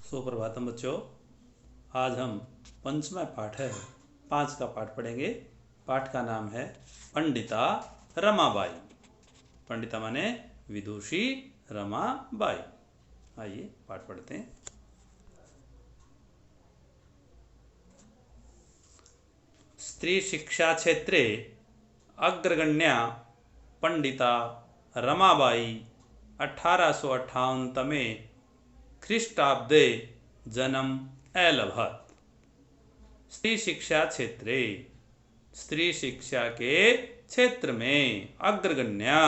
सुप्रभातम बच्चों। आज हम पंचमा पाठ है 5 का पाठ पढ़ेंगे। पाठ का नाम है पंडिता रमाबाई। पंडिता माने विदुषी, रमाबाई। आइए पाठ पढ़ते हैं। स्त्री शिक्षा क्षेत्रे अग्रगण्या पंडिता रमाबाई 1858 तमे ख्रीष्टाब्दे जन्म अलभत। स्त्री शिक्षा क्षेत्रे, स्त्री शिक्षा के क्षेत्र में अग्रगण्या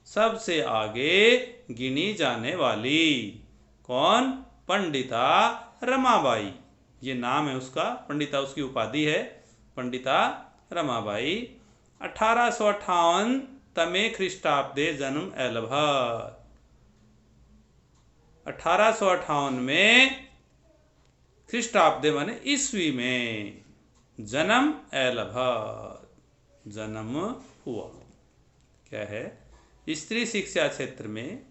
सबसे आगे गिनी जाने वाली कौन? पंडिता रमाबाई। ये नाम है उसका, पंडिता उसकी उपाधि है। पंडिता रमाबाई 1858 तमे ख्रीष्टाब्दे जन्म अलभत। 1858 में ख्रीष्टाब्दे माने ईस्वी में जन्म अलभत, जन्म हुआ। क्या है? स्त्री शिक्षा क्षेत्र में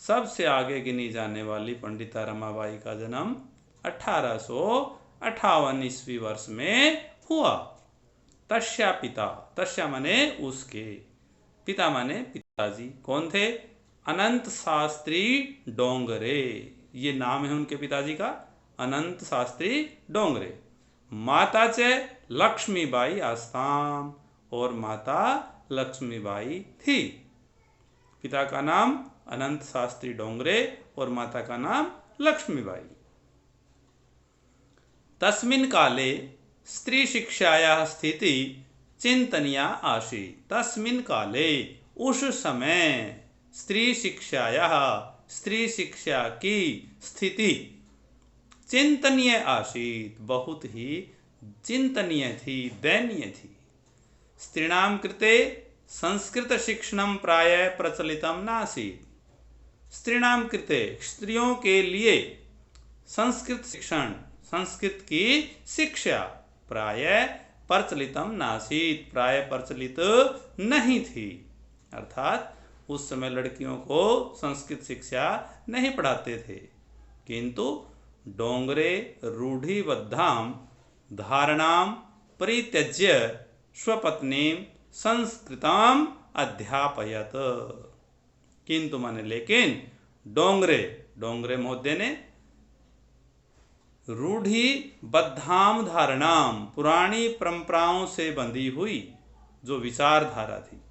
सबसे आगे गिनी जाने वाली पंडिता रमाबाई का जन्म 1858 ईस्वी वर्ष में हुआ। तस्या पिता, तस्या माने उसके, पिता माने पिताजी। कौन थे? अनंत शास्त्री डोंगरे, ये नाम है उनके पिताजी का, अनंत शास्त्री डोंगरे। माता चे लक्ष्मीबाई आस्ताम, और माता लक्ष्मीबाई थी। पिता का नाम अनंत शास्त्री डोंगरे और माता का नाम लक्ष्मीबाई। तस्मिन् काले स्त्री शिक्षायाः स्थिति चिंतनीया आसीत्। तस्मिन् काले, उस समय, स्त्री शिक्षायाः, स्त्री शिक्षा की स्थिति चिंतनीय आसीत्, बहुत ही चिंतनीय थी, दयनीय थी। स्त्रीणां कृते संस्कृत शिक्षणं प्रायः प्रचलितं नासीत्। स्त्रीणां कृते, स्त्रियों के लिए संस्कृत शिक्षण, संस्कृत की शिक्षा प्रायः प्रचलितम नासीत, प्रायः प्रचलित नहीं थी। अर्थात उस समय लड़कियों को संस्कृत शिक्षा नहीं पढ़ाते थे। किंतु डोंगरे रूढ़िबद्धाम धारणाम परित्यज्य स्वपत्नीं संस्कृताम अध्यापयत। किंतु माने लेकिन डोंगरे, डोंगरे महोदय ने रूढ़िबद्धाम धारणाम, पुरानी परंपराओं से बंधी हुई जो विचारधारा थी,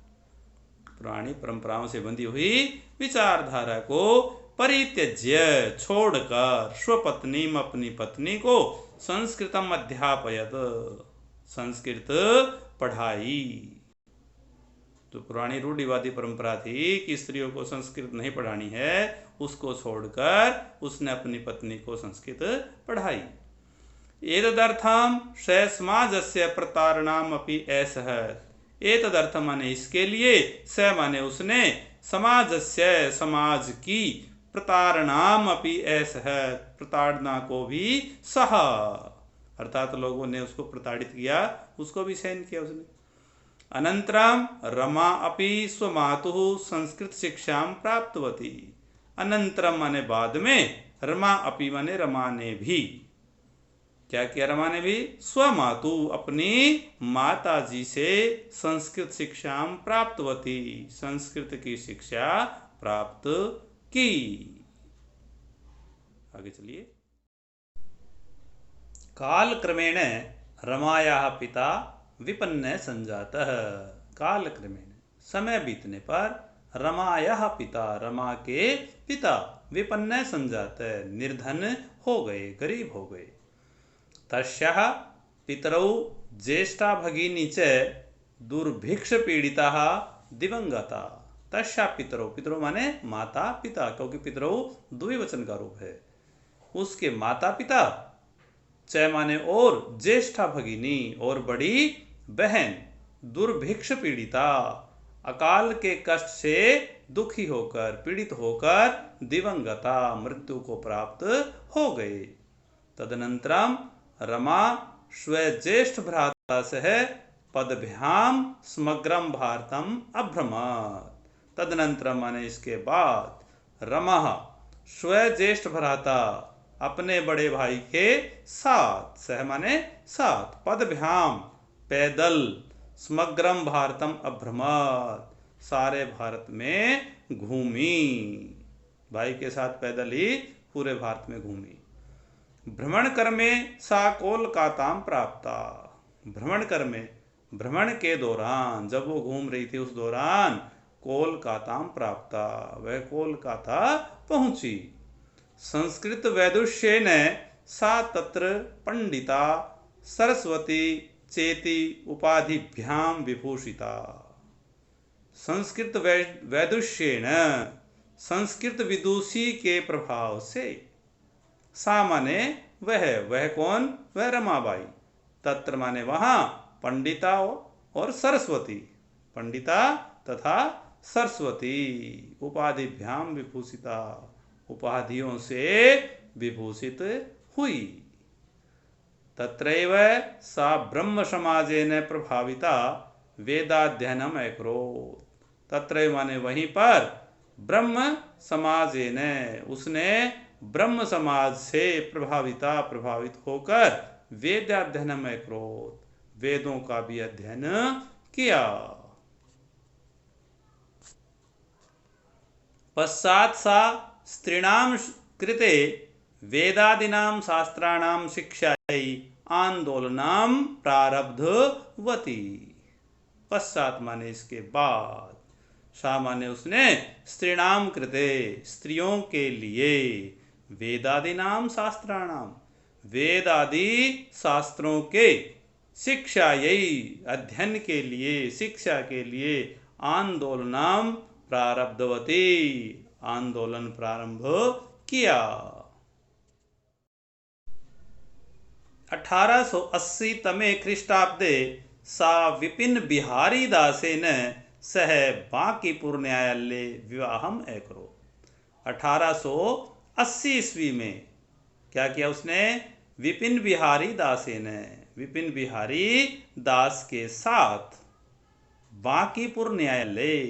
पुरानी परंपराओं से बंधी हुई विचारधारा को परित्यज्य, छोड़कर, स्वपत्नी, अपनी पत्नी को संस्कृतम अध्यापयत, संस्कृत पढ़ाई। जो पुरानी रूढ़िवादी परंपरा थी कि स्त्रियों को संस्कृत नहीं पढ़ानी है, उसको छोड़कर उसने अपनी पत्नी को संस्कृत पढ़ाई। एतदर्थम स समाजस्य प्रतारणाम अपि ऐसः। एतदर्थम माने इसके लिए, स माने उसने, समाजस्य समाज की, प्रतारणाम अपि ऐसः प्रताड़ना को भी सहा। अर्थात लोगों ने उसको प्रताड़ित किया, उसको भी सहन किया उसने। अनंतरम रमा अपि स्वमातुः संस्कृत शिक्षा प्राप्तवती। अनंतरम माने बाद में, रमा अपि माने रमा ने भी, क्या किया रमा ने भी? स्वमातु, अपनी माता जी से संस्कृत शिक्षा प्राप्तवती, संस्कृत की शिक्षा प्राप्त की। आगे चलिए। काल क्रमेण रमायाः पिता विपन्न संजातः। काल क्रमेण, समय बीतने पर, रमायाः पिता, रमा के पिता, विपन्न संजात, निर्धन हो गए, गरीब हो गए। तस्याः पितरौ ज्येष्ठा भगिनी च दुर्भिक्ष पीड़िताः दिवंगता। तस्या पितरौ, पितरौ माने माता पिता, क्योंकि पितरौ द्विवचन का रूप है। उसके माता पिता, च माने और, ज्येष्ठा भगिनी और बड़ी बहन, दुर्भिक्ष पीड़िता, अकाल के कष्ट से दुखी होकर, पीड़ित होकर, दिवंगता, मृत्यु को प्राप्त हो गए। तदनंतरम रमा स्वज्येष्ठ भ्राता सह पदभ्याम समग्रम भारतम अभ्रमत। तदनंतरम माने इसके बाद, रमा स्वज्येष्ठ भ्राता अपने बड़े भाई के साथ, सह माने साथ, पदभ्याम पैदल, समग्रम भारतम अभ्रमत सारे भारत में घूमी, भाई के साथ पैदल ही पूरे भारत में घूमी। भ्रमण कर में सा कोलकाताम प्राप्ता, भ्रमण कर में, भ्रमण के दौरान, जब वो घूम रही थी उस दौरान, कोलकाताम प्राप्ता, वह कोलकाता पहुंची। संस्कृत वैदुष्येन सा तत्र पंडिता सरस्वती चेति उपाधिभ्याम विभूषिता। संस्कृत वैदुष्येन, संस्कृत विदुषी के प्रभाव से, सा माने वह कौन, वह रमाबाई, तत्र माने वहां, पंडिता और सरस्वती, पंडिता तथा सरस्वती, उपाधिभ्याम विभूषिता, उपाधियों से विभूषित हुई। तत्रैव सा ब्रह्म समाजेन प्रभाविता वेदाध्ययनम अकरोत्, तत्रैव माने वहीं पर, ब्रह्म समाजेन, उसने ब्रह्म समाज से प्रभावित होकर वेदाध्ययनम अकरोत्, वेदों का भी अध्ययन किया। पश्चात् सा स्त्रीणां कृते वेदादीनां शास्त्राणां शिक्षायै आंदोलनम प्रारब्धवती। पश्चात माने इसके बाद, सा माने उसने, स्त्रीणाम कृते, स्त्रियों के लिए, वेदादीनाम शास्त्राणाम, वेद आदि शास्त्रों के, शिक्षायै अध्ययन के लिए, शिक्षा के लिए, आंदोलनम प्रारब्धवती, आंदोलन प्रारंभ किया। 1880 तमे ख्रीष्टाब्दे सा विपिन बिहारी दासेन सह बांकीपुर न्यायालय विवाहम अकरोत्। 1880 ईस्वी में क्या किया उसने, विपिन बिहारी दासेन, विपिन बिहारी दास के साथ बांकीपुर न्यायालय,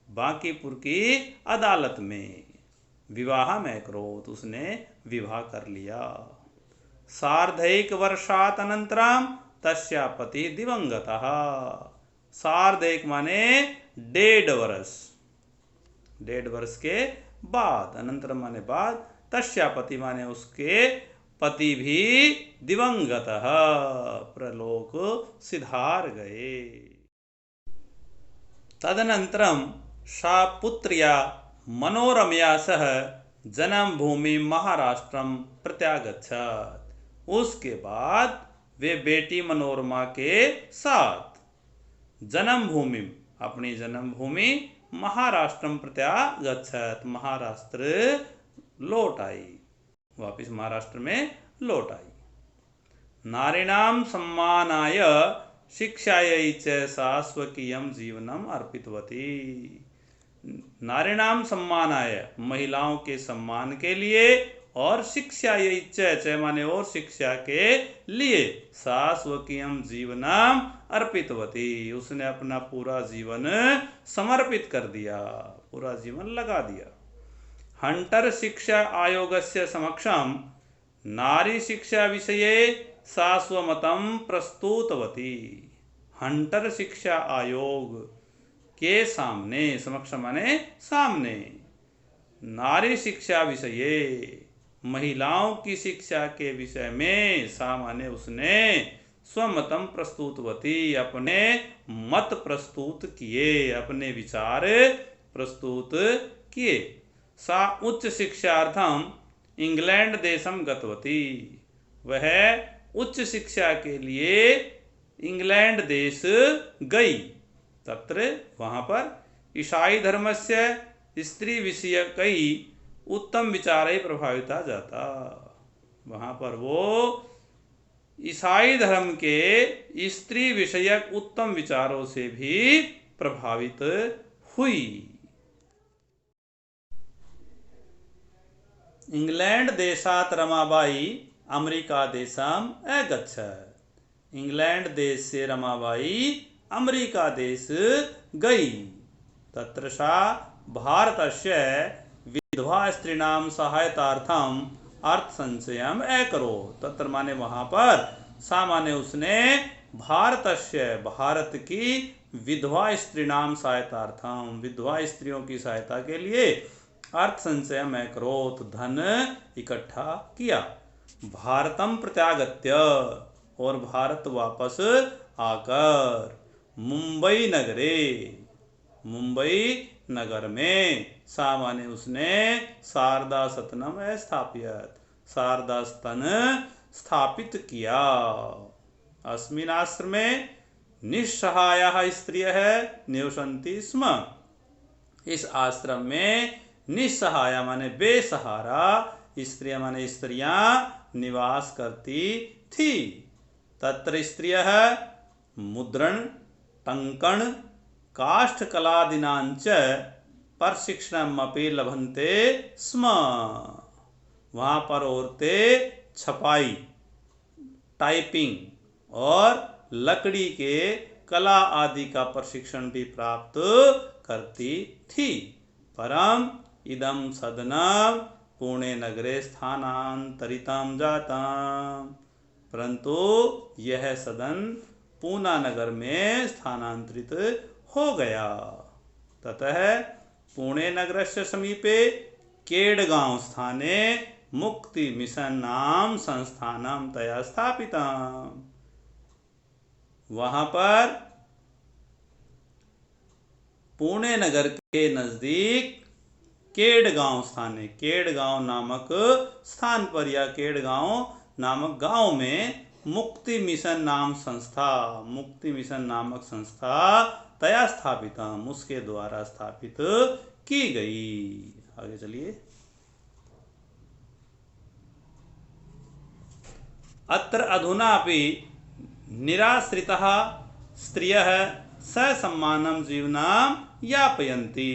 बांकीपुर की अदालत में, विवाहम अकरोत्, उसने विवाह कर लिया। सार्धैक वर्षात् अनन्तरं तस्या पति दिवंगतः, सार्धैक माने 1.5 वर्ष, 1.5 वर्ष के बाद, अनंतरम माने बाद, तस्या पति माने उसके पति भी दिवंगतः, प्रलोक सिधार गए। तदनंतरम सा पुत्र्या मनोरमया सह जन्मभूमि महाराष्ट्रम प्रत्यागच्छत्, उसके बाद वे बेटी मनोरमा के साथ जन्मभूमि, अपनी जन्मभूमि महाराष्ट्रम प्रत्यागच्छत्, महाराष्ट्र लौट आई, वापिस महाराष्ट्र में लौट आई। नारीणां सम्मानाय शिक्षायै च सा स्वकीयं जीवनम अर्पितवती, नारीणां सम्मानाय, महिलाओं के सम्मान के लिए, और शिक्षायै च माने और शिक्षा के लिए, सा स्वकीयं जीवनम अर्पितवती, उसने अपना पूरा जीवन समर्पित कर दिया, पूरा जीवन लगा दिया। हंटर शिक्षा आयोगस्य समक्षम नारी शिक्षा विषये सा स्वमतं प्रस्तुतवती, हंटर शिक्षा आयोग के सामने, समक्ष माने सामने, नारी शिक्षा विषये, महिलाओं की शिक्षा के विषय में, सा माने उसने, स्वमतम प्रस्तुतवती, अपने मत प्रस्तुत किए, अपने विचार प्रस्तुत किए। सा उच्च शिक्षार्थम इंग्लैंड देशम गतवती, वह उच्च शिक्षा के लिए इंग्लैंड देश गई। तत्र वहां पर ईसाई धर्मस्य स्त्री विषयकै उत्तम विचारै प्रभाविता जाता, वहां पर वो ईसाई धर्म के स्त्री विषयक उत्तम विचारों से भी प्रभावित हुई। इंग्लैंड देशात् रमाबाई अमेरिका देशम अगच्छत्, इंग्लैंड देश से रमाबाई अमेरिका देश गई। तत्र सा भारतस्य विधवा स्त्रीणां सहायतार्थम अर्थ संचयम अकरो। तत्र माने वहां पर, सा माने उसने, भारतस्य भारत की विधवा स्त्रीणाम सहायतार्थम विधवा स्त्रियों की सहायता के लिए अर्थ संचयम अकरोत धन इकट्ठा किया। भारतम प्रत्यागत्य और भारत वापस आकर मुंबई नगरे मुंबई नगर में, सा माने उसने, शारदा सतनम स्थापित शारदा स्तन स्थापित किया। अस्मिन् आश्रमे निस्सहायाः स्त्रियः निवसन्ति स्म। इस आश्रम में निस्सहाया माने बेसहारा स्त्रियां माने स्त्रियां निवास करती थी। तत्र स्त्रियः मुद्रण टंकण काष्ठकलादिनांच प्रशिक्षणमपि लभन्ते स्म। वहां पर औरतें छपाई, टाइपिंग और लकड़ी के कला आदि का प्रशिक्षण भी प्राप्त करती थी। परम इदं सदनम पुणे नगरे स्थानांतरितं जातम्। परंतु यह सदन पूना नगर में स्थानांतरित हो गया। ततः पुणे नगरस्य समीपे केडगांव स्थाने मुक्ति मिशन नाम संस्थानम तया स्थापितम्। वहां पर पुणे नगर के नजदीक केडगांव स्थाने, केडगांव नामक स्थान पर या केडगांव नामक गांव में मुक्ति मिशन नामक संस्था तया स्थापितम उसके द्वारा स्थापित की गई। आगे चलिए। अत्र अधुनापि निराश्रिताः स्त्रियः ससम्मानं जीवनं यापयन्ति।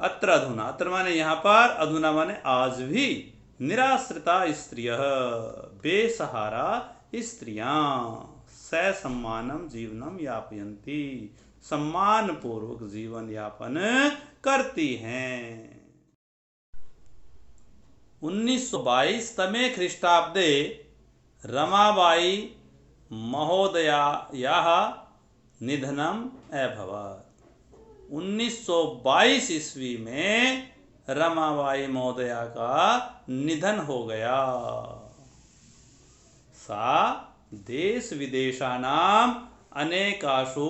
अत्र अधुना, अत्र माने यहाँ पर, अधुना माने आज भी, निराश्रिता स्त्रियः बेसहारा स्त्रियां ससम्मानं जीवनं यापयन्ति सम्मान पूर्वक जीवन यापन करती हैं। 1922 तमे ख्रीष्टाब्दे रमाबाई महोदयायाः निधनम् अभवत्। 1922 ईस्वी में रमाबाई महोदया का निधन हो गया। सा देश विदेशानां अनेकासु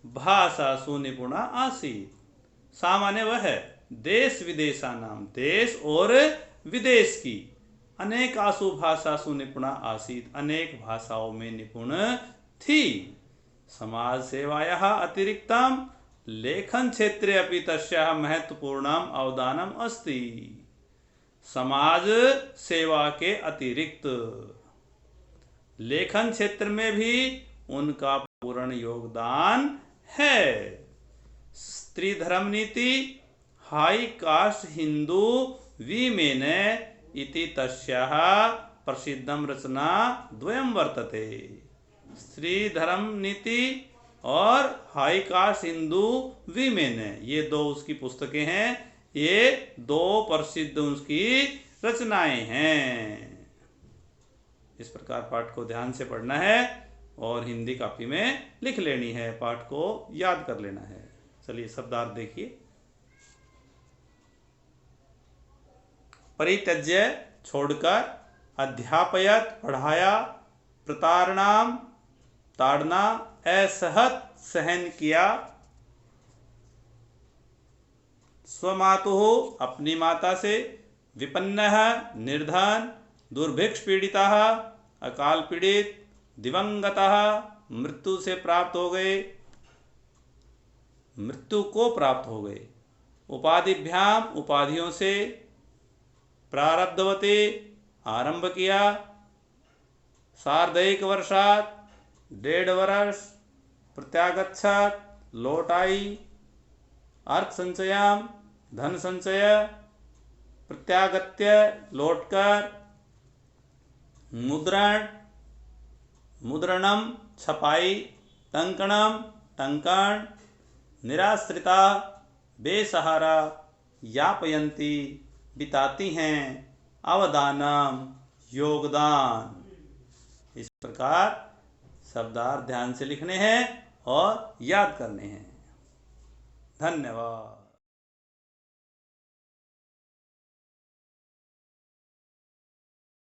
भाषासु निपुणा आसीत्। सा माने वह देश विदेशानां, देश और विदेश की, अनेकासु भाषासु निपुणा आसीत्, अनेक भाषाओं में निपुण थी। समाज सेवायाः अतिरिक्तं लेखन क्षेत्रे अपि तस्याः महत्वपूर्णम् अवदानम् अस्ति। समाज सेवा के अतिरिक्त लेखन क्षेत्र में भी उनका पूर्ण योगदान है। स्त्री धर्म नीति हाई कास्ट हिंदू वीमेन इति तस्याः प्रसिद्धं रचना द्वयं वर्तते। स्त्री धर्म नीति और हाई कास्ट हिंदू वीमेन, ये दो उसकी पुस्तकें हैं। ये दो प्रसिद्ध उसकी रचनाएं हैं। इस प्रकार पाठ को ध्यान से पढ़ना है और हिंदी कॉपी में लिख लेनी है, पाठ को याद कर लेना है। चलिए शब्दार्थ देखिए। परित्यज्य छोड़कर, अध्यापयत पढ़ाया, प्रतारणाम ताड़ना, असहत सहन किया, स्वमातुः अपनी माता से, विपन्नः निर्धन, दुर्भिक्ष पीड़िताः अकाल पीड़ित, दिवंगतः मृत्यु से प्राप्त हो गए, मृत्यु को प्राप्त हो गए, उपाधिभ्याम उपाधियों से, प्रारब्धवते आरंभ किया, सार्धैक वर्षात् 1.5 वर्ष, प्रत्यागच्छात् लौट आई, अर्थ संचयाम धन संचय, प्रत्यागत्य लौटकर, मुद्रण मुद्रणम छपाई, टंकणम टंकण, निराश्रिता बेसहारा, यापयंती बिताती हैं। अवदानम योगदान। इस प्रकार शब्दार्थ ध्यान से लिखने हैं और याद करने हैं। धन्यवाद।